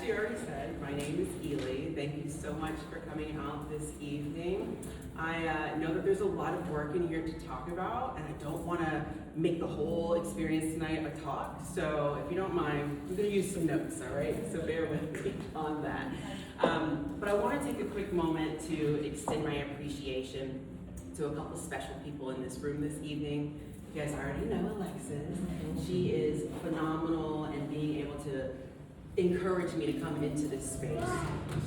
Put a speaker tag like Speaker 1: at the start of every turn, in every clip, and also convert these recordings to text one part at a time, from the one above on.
Speaker 1: she already said, my name is Eley. Thank you so much for coming out this evening. I know that there's a lot of work in here to talk about, and I don't want to make the whole experience tonight a talk. So if you don't mind, I'm going to use some notes, all right? So bear with me on that. But I want to take a quick moment to extend my appreciation to a couple special people in this room this evening. You guys already know Alexis. She is phenomenal in being able to encourage me to come into this space.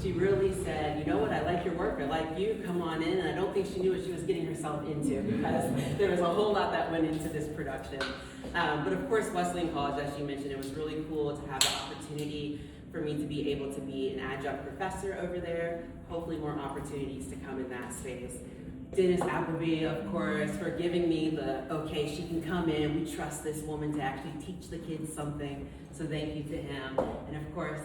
Speaker 1: She really said, you know what, I like your work, I like you, come on in. And I don't think she knew what she was getting herself into because there was a whole lot that went into this production. But of course, Wesleyan College, as she mentioned, it was really cool to have the opportunity for me to be able to be an adjunct professor over there, hopefully more opportunities to come in that space. Dennis Appleby, of course, for giving me the, okay, she can come in, we trust this woman to actually teach the kids something, so thank you to him. And of course,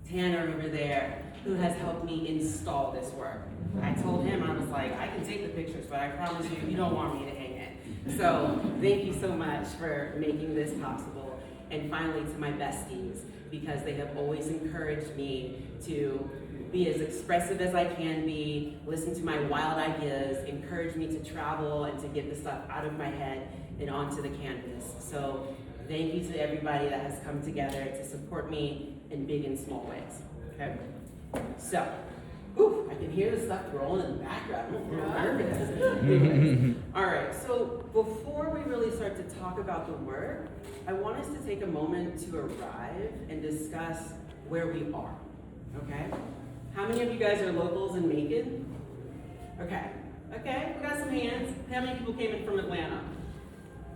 Speaker 1: Tanner over there, who has helped me install this work. I told him, I was like, I can take the pictures, but I promise you don't want me to hang it. So thank you so much for making this possible. And finally, to my besties, because they have always encouraged me to be as expressive as I can be, listen to my wild ideas, encourage me to travel and to get the stuff out of my head and onto the canvas. So thank you to everybody that has come together to support me in big and small ways, okay? So, I can hear the stuff rolling in the background. I'm a little nervous. Anyways, all right, so before we really start to talk about the work, I want us to take a moment to arrive and discuss where we are, okay? How many of you guys are locals in Macon? Okay, we got some hands. How many people came in from Atlanta?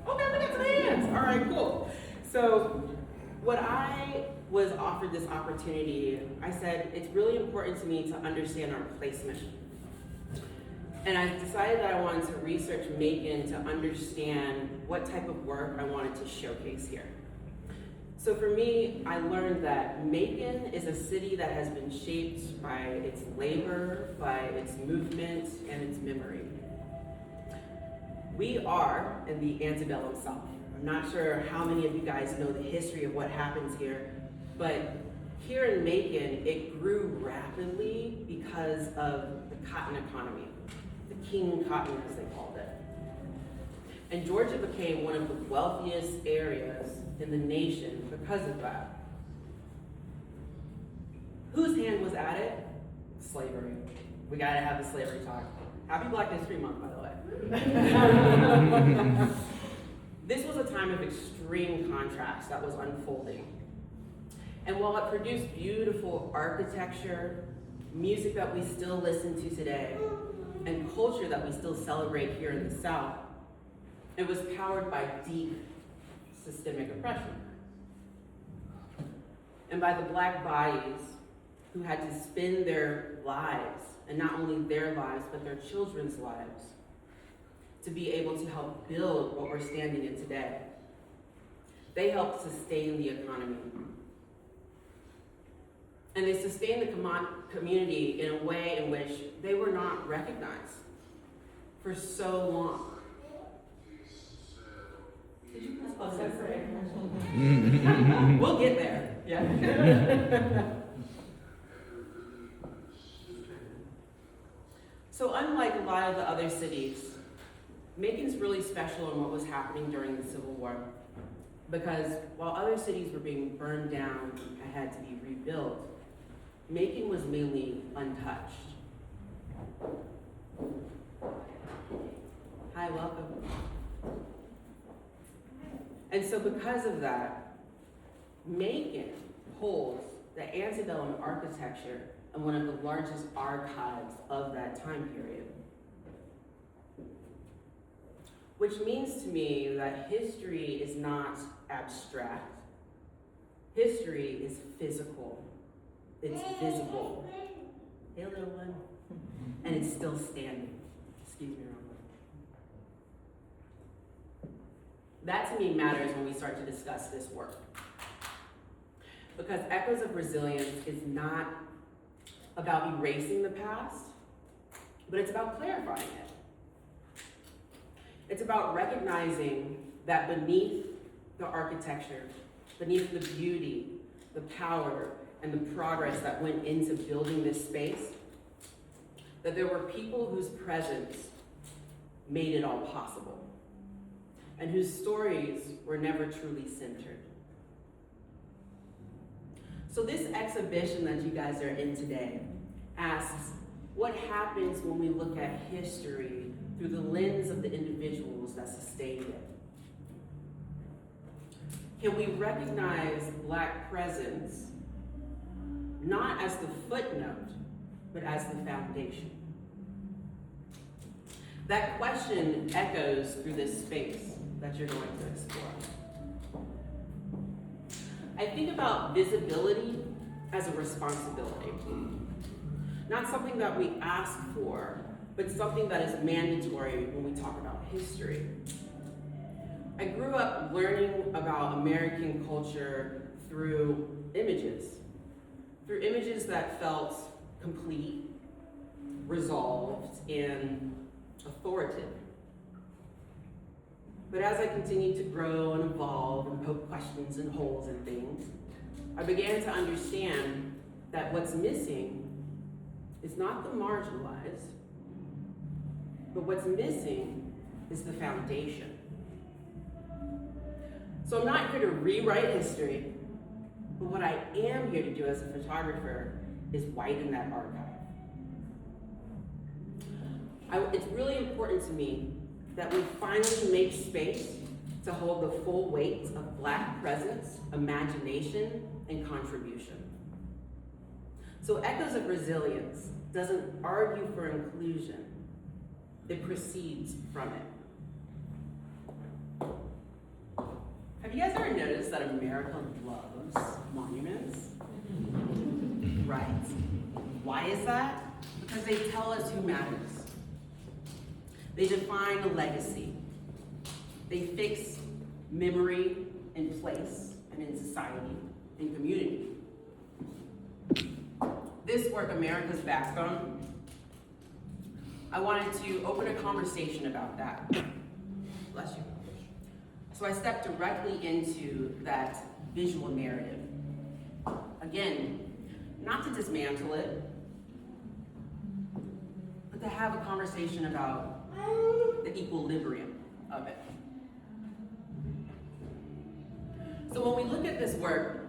Speaker 1: Okay, we got some hands. All right, cool. So when I was offered this opportunity, I said, it's really important to me to understand our placement. And I decided that I wanted to research Macon to understand what type of work I wanted to showcase here. So for me, I learned that Macon is a city that has been shaped by its labor, by its movement, and its memory. We are in the antebellum South. I'm not sure how many of you guys know the history of what happens here, but here in Macon, it grew rapidly because of the cotton economy, the king cotton as they called it. And Georgia became one of the wealthiest areas in the nation because of that. Whose hand was at it? Slavery. We gotta have the slavery talk. Happy Black History Month, by the way. This was a time of extreme contrast that was unfolding. And while it produced beautiful architecture, music that we still listen to today, and culture that we still celebrate here in the South, it was powered by deep systemic oppression. And by the Black bodies who had to spend their lives, and not only their lives, but their children's lives, to be able to help build what we're standing in today. They helped sustain the economy. And they sustained the community in a way in which they were not recognized for so long. Did you press close that for We'll get there. Yeah. So unlike a lot of the other cities, Macon's really special in what was happening during the Civil War. Because while other cities were being burned down and had to be rebuilt, Macon was mainly untouched. Hi, welcome. And so because of that, Macon holds the antebellum architecture and one of the largest archives of that time period. Which means to me that history is not abstract. History is physical. It's visible. Hey, little one. And it's still standing. Excuse me, real quick. That to me matters when we start to discuss this work. Because Echoes of Resilience is not about erasing the past, but it's about clarifying it. It's about recognizing that beneath the architecture, beneath the beauty, the power, and the progress that went into building this space, that there were people whose presence made it all possible, and whose stories were never truly centered. So this exhibition that you guys are in today asks, what happens when we look at history through the lens of the individuals that sustained it? Can we recognize Black presence not as the footnote, but as the foundation? That question echoes through this space that you're going to explore. I think about visibility as a responsibility. Not something that we ask for, but something that is mandatory when we talk about history. I grew up learning about American culture through images that felt complete, resolved, and authoritative. But as I continued to grow and evolve and poke questions and holes in things, I began to understand that what's missing is not the marginalized, but what's missing is the foundation. So I'm not here to rewrite history, but what I am here to do as a photographer is widen that archive. It's really important to me that we finally make space to hold the full weight of Black presence, imagination, and contribution. So Echoes of Resilience doesn't argue for inclusion, it proceeds from it. Have you guys ever noticed that America loves monuments? Right. Why is that? Because they tell us who matters. They define a legacy. They fix memory in place and in society and community. This work, America's Backbone, I wanted to open a conversation about that. Bless you. So I stepped directly into that visual narrative. Again, not to dismantle it, but to have a conversation about the equilibrium of it. So when we look at this work,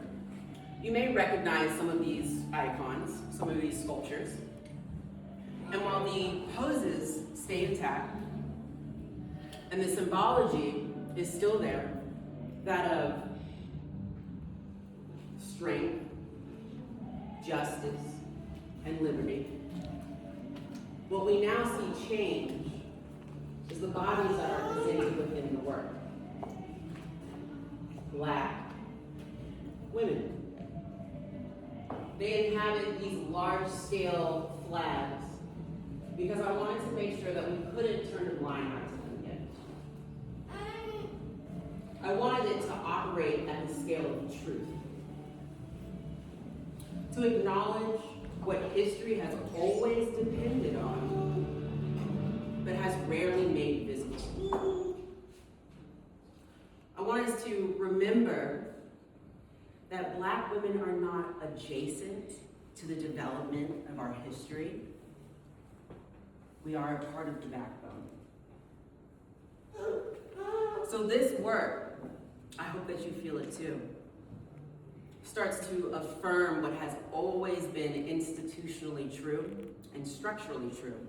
Speaker 1: you may recognize some of these icons, some of these sculptures. And while the poses stay intact, and the symbology is still there, that of strength, justice, and liberty, what we now see change is the bodies that are presented within the work. Black women. They inhabit these large-scale flags because I wanted to make sure that we couldn't turn a blind eye to them yet. I wanted it to operate at the scale of truth. To acknowledge what history has always depended on, but has rarely made visible. I want us to remember that Black women are not adjacent to the development of our history. We are a part of the backbone. So this work, I hope that you feel it too, starts to affirm what has always been institutionally true and structurally true.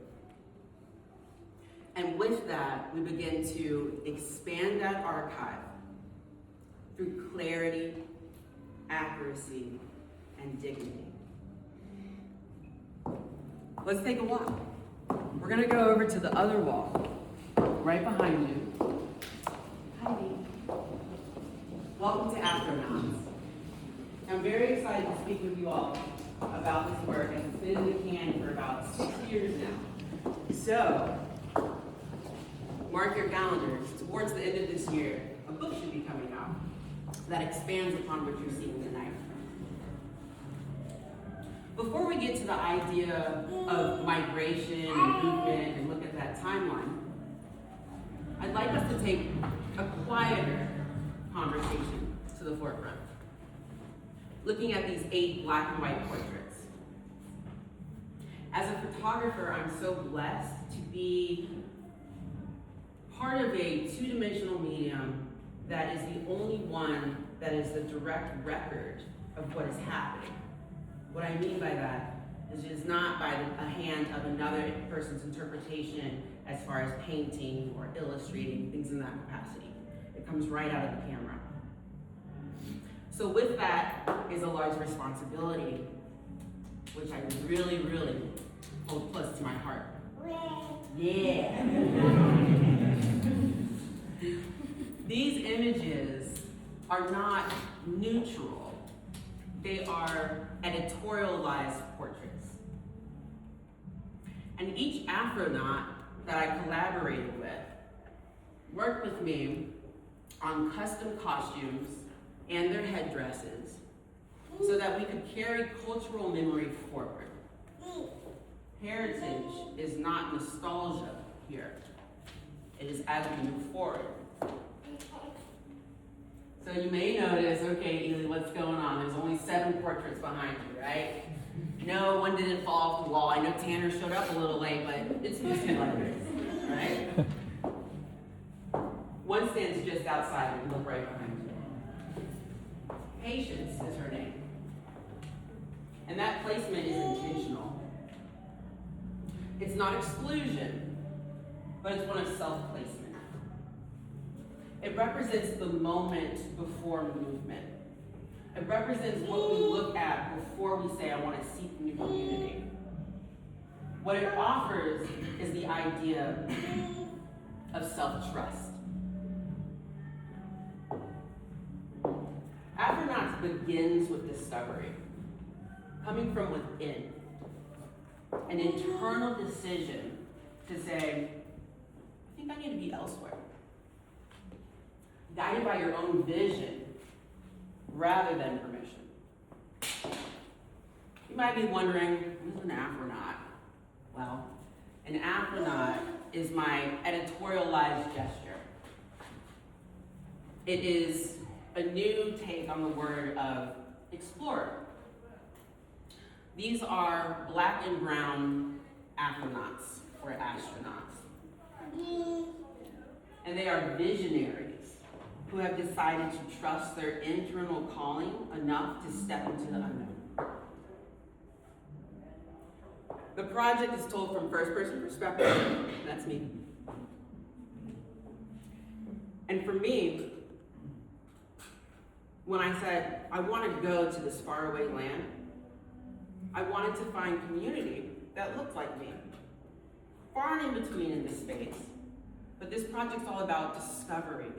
Speaker 1: And with that, we begin to expand that archive through clarity, accuracy, and dignity. Let's take a walk. We're gonna go over to the other wall, right behind you. Hi, Dee. Welcome to Afronauts. I'm very excited to speak with you all about this work, and it's been in the can for about 6 years now. So, mark your calendars. Towards the end of this year, a book should be coming out that expands upon what you're seeing tonight. Before we get to the idea of migration and movement and look at that timeline, I'd like us to take a quieter conversation to the forefront. looking at these 8 black and white portraits. As a photographer, I'm so blessed to be part of a 2-dimensional medium that is the only one that is the direct record of what is happening. What I mean by that is it is not by a hand of another person's interpretation as far as painting or illustrating, things in that capacity. It comes right out of the camera. So with that is a large responsibility, which I really, really hold close to my heart. Yeah. These images are not neutral. They are editorialized portraits. And each Afronaut that I collaborated with worked with me on custom costumes and their headdresses so that we could carry cultural memory forward. Heritage is not nostalgia here. It is as we move forward. So you may notice, okay, Eley, what's going on? There's only 7 portraits behind you, right? No, one didn't fall off the wall. I know Tanner showed up a little late, but it's supposed to be like this, right? One stands just outside and look right behind you. Patience is her name. And that placement is intentional. It's not exclusion, but it's one of self-placement. It represents the moment before movement. It represents what we look at before we say, I want to seek new community. What it offers is the idea of self-trust. Afronauts begins with discovery, coming from within. An internal decision to say, I think I need to be elsewhere. Guided by your own vision rather than permission. You might be wondering, who's an Afronaut? Well, an Afronaut is my editorialized gesture. It is a new take on the word of explorer. These are black and brown Afronauts or astronauts. And they are visionaries who have decided to trust their internal calling enough to step into the unknown. The project is told from first-person perspective. That's me. And for me, when I said I wanted to go to this faraway land, I wanted to find community that looked like me. Far and in between in this space. But this project's all about discovery.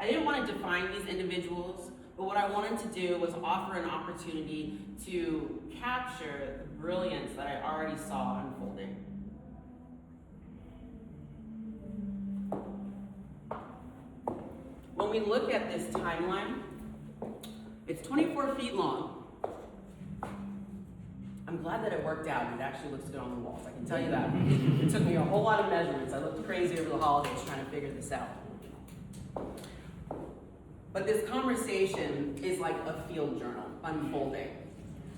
Speaker 1: I didn't want to define these individuals, but what I wanted to do was offer an opportunity to capture the brilliance that I already saw unfolding. When we look at this timeline, it's 24 feet long. I'm glad that it worked out and it actually looks good on the walls, I can tell you that. It took me a whole lot of measurements. I looked crazy over the holidays trying to figure this out. But this conversation is like a field journal unfolding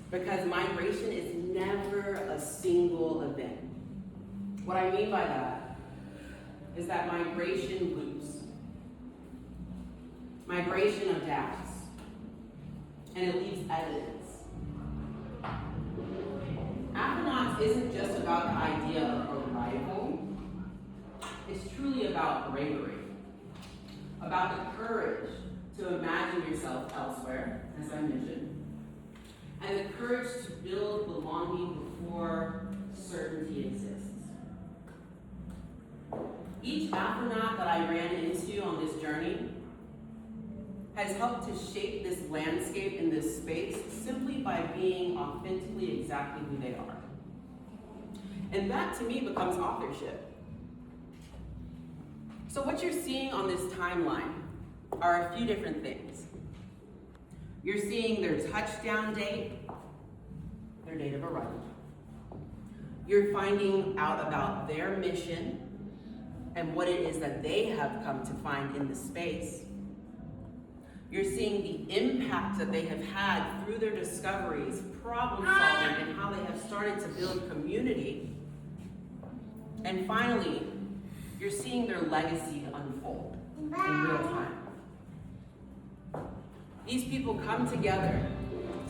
Speaker 1: because migration is never a single event. What I mean by that is that migration loops. Migration adapts, and it leaves evidence. Afronauts isn't just about the idea of arrival, it's truly about bravery, about the courage to imagine yourself elsewhere, as I mentioned, and the courage to build belonging before certainty exists. Each Afronaut that I ran into on this journey has helped to shape this landscape in this space simply by being authentically exactly who they are. And that to me becomes authorship. So what you're seeing on this timeline are a few different things. You're seeing their touchdown date, their date of arrival. You're finding out about their mission and what it is that they have come to find in the space. You're seeing the impact that they have had through their discoveries, problem solving, and how they have started to build community. And finally, you're seeing their legacy unfold in real time. These people come together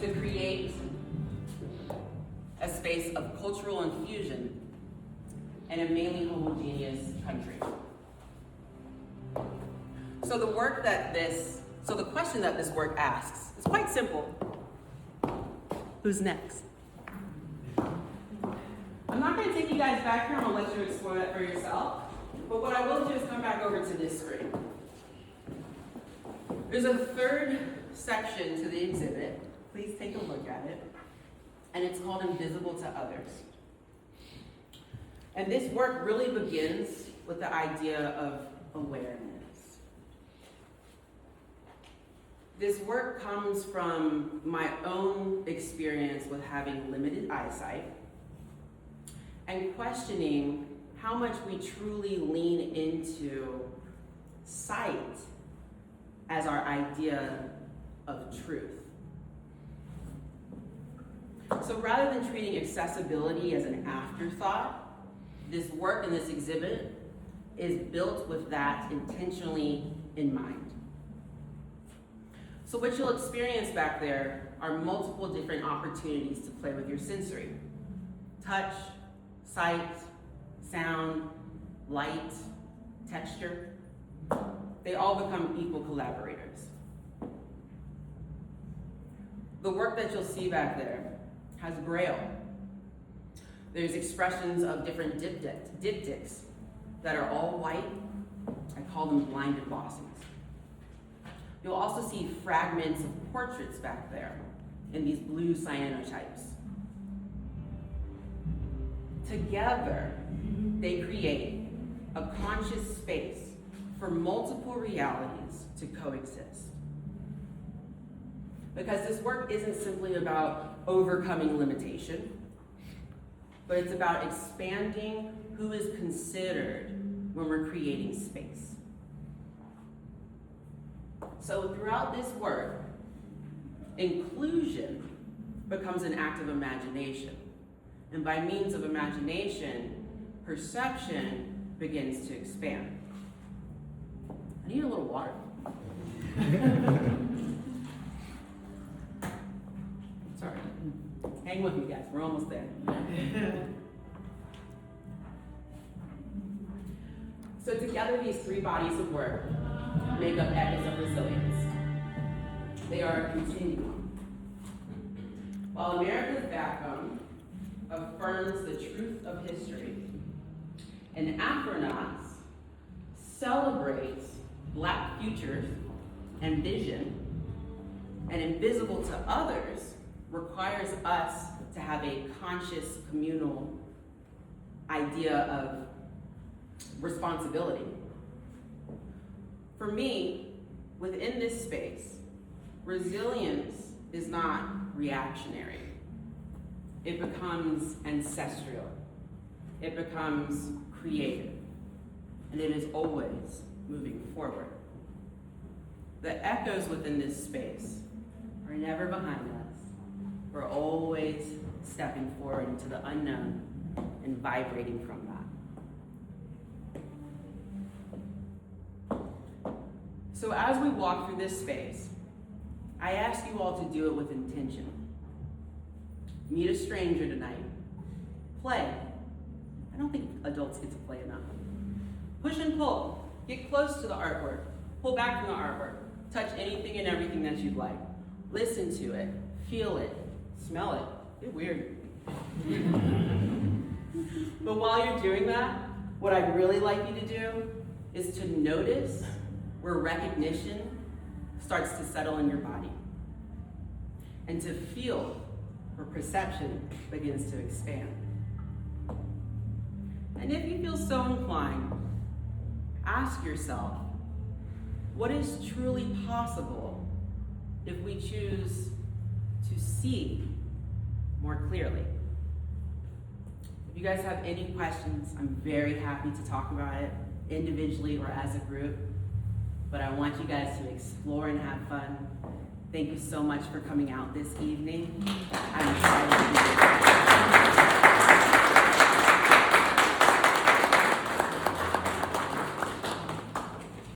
Speaker 1: to create a space of cultural infusion in a mainly homogeneous country. So the question that this work asks is quite simple. Who's next? I'm not going to take you guys back here. I'm going to let you explore that for yourself. But what I will do is come back over to this screen. There's a third section to the exhibit. Please take a look at it. And it's called Invisible to Others. And this work really begins with the idea of awareness. This work comes from my own experience with having limited eyesight and questioning how much we truly lean into sight as our idea of truth. So rather than treating accessibility as an afterthought, this work in this exhibit is built with that intentionally in mind. So what you'll experience back there are multiple different opportunities to play with your sensory. Touch, sight, sound, light, texture. They all become equal collaborators. The work that you'll see back there has Braille. There's expressions of different diptychs that are all white. I call them blind embossings. You'll also see fragments of portraits back there in these blue cyanotypes. Together, they create a conscious space for multiple realities to coexist. Because this work isn't simply about overcoming limitation, but it's about expanding who is considered when we're creating space. So throughout this work, inclusion becomes an act of imagination. And by means of imagination, perception begins to expand. I need a little water. Sorry. Hang with me, guys. We're almost there. So together, these three bodies of work make up echoes of resilience. They are a continuum. While America's backbone affirms the truth of history, and Afronauts celebrates Black futures and vision, and Invisible to Others requires us to have a conscious communal idea of responsibility. For me, within this space, resilience is not reactionary. It becomes ancestral. It becomes creative. And it is always moving forward. The echoes within this space are never behind us. We're always stepping forward into the unknown and vibrating from that. So as we walk through this space, I ask you all to do it with intention. Meet a stranger tonight. Play. I don't think adults get to play enough. Push and pull. Get close to the artwork. Pull back from the artwork. Touch anything and everything that you'd like. Listen to it. Feel it. Smell it. Get weird. But while you're doing that, what I'd really like you to do is to notice where recognition starts to settle in your body. And to feel where perception begins to expand. And if you feel so inclined, ask yourself, what is truly possible if we choose to see more clearly? If you guys have any questions, I'm very happy to talk about it individually or as a group. but I want you guys to explore and have fun. Thank you so much for coming out this evening. I'm excited to be here.